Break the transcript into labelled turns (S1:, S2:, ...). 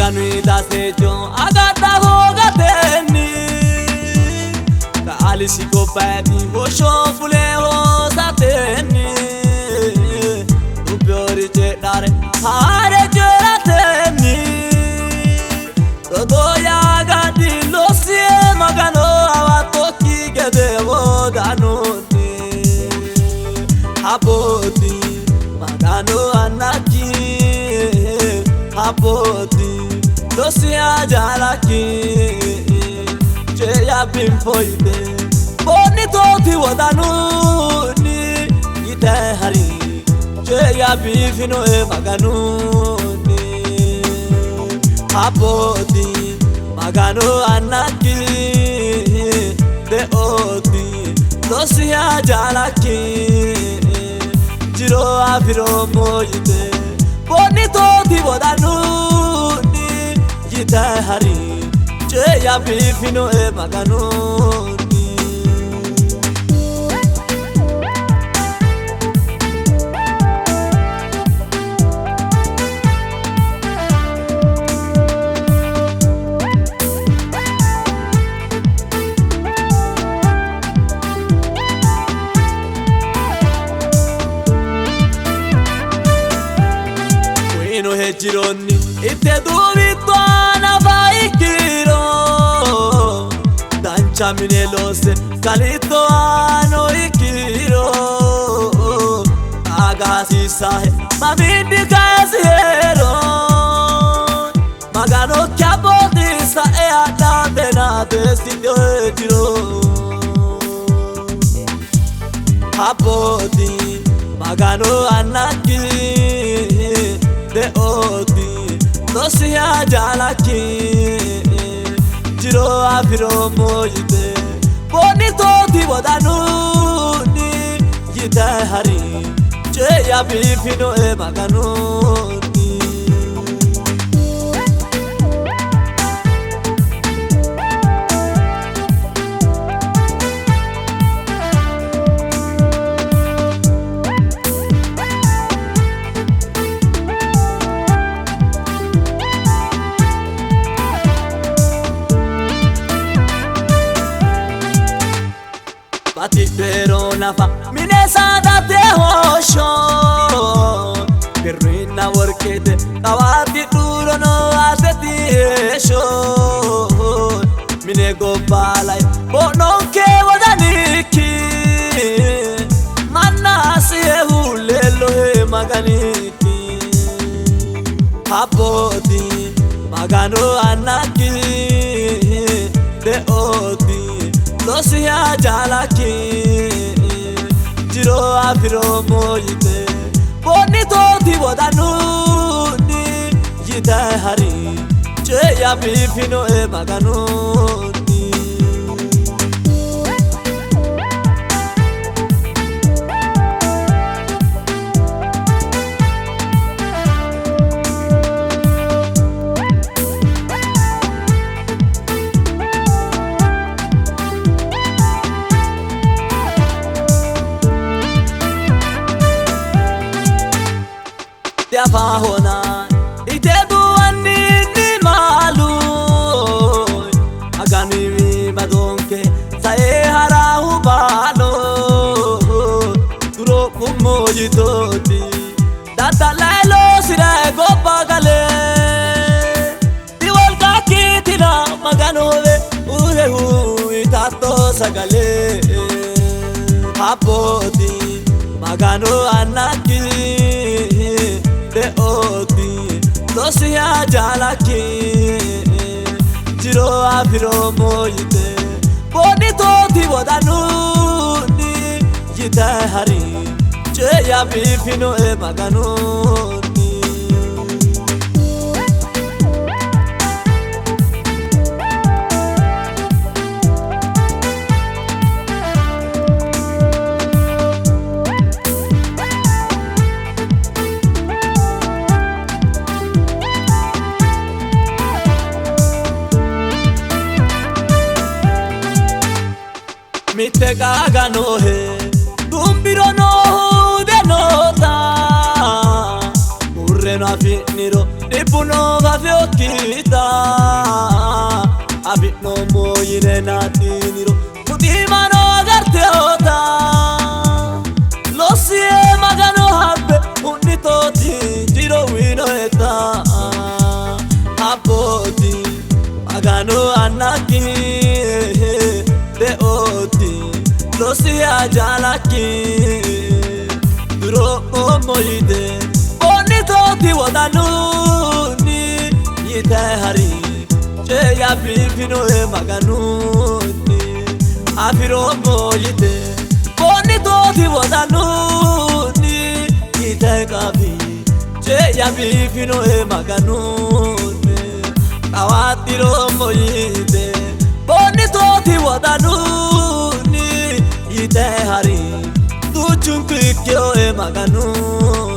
S1: Kanui da sejo agata hoga teni Kali siko baby hosho fule ho sateni Upiori je dare hare jera teni Todo ya gadi losie magano awatoki gede wo danoni Habodi magano anaki Habodi Losia jalaki Cheya bimfoide Bonito ti wadanuni Ite hari Cheya bifino e maganuni Habodi Magano anaki De odi Losia jalaki Jiro afiro moide Bonito ti wadanuni Ite hari Cheya bifino e maganuni Quino he gironi Ite dubito ana vaikiro Dancha minelose Kalito ano ikiro Agasi sahe Mamindi kasi hero Magano kiabodi sa e adate na destino he giro Habodi Magano anaki De odi Losia jalaki Jiro afiro moide Bonito ti wadanuni Yite hari Cheya bifino e maganuni Bati pero nafa minesa date hosho Perruina workete tawati duro no aseti esho Mine go balai bono ke wadaniki Manna siye hulelo he maganiki Habodi magano anaki De odi Losia jalaki Jiro afiro moide Bonito ti wadanuni Yite hari Cheya bifino e maganuni Yafa hona ite duani ni malu Agani mi badonke sae harahu balo Duro kumoji toti Data lailo sire go pagale Diwal ka kitila maganove Ure hu itato sagale Habodi magano anaki De odi Losia jalaki Jiro afiro moide Bonito ti wadanuni Yite hari Cheya bifino e maganuni Mite gaga no he Dumbiro no de nota Urre no finiro Ibuno vavyo kita Abitno moyine natiniro Mutimano agarte ota Losie magano habbe Unitoti jiro wino eta Apoti magano anaki Beoti Losie ajalaki Duro moyide Unitoti wadanuni Yite hari Ya bifino e maganuni Afiro moyite Boni toti wadanuni Ite kabi Ya bifino e maganuni Kawatiro moyite Boni toti wadanuni Ite hari Tu chunkikyo e maganuni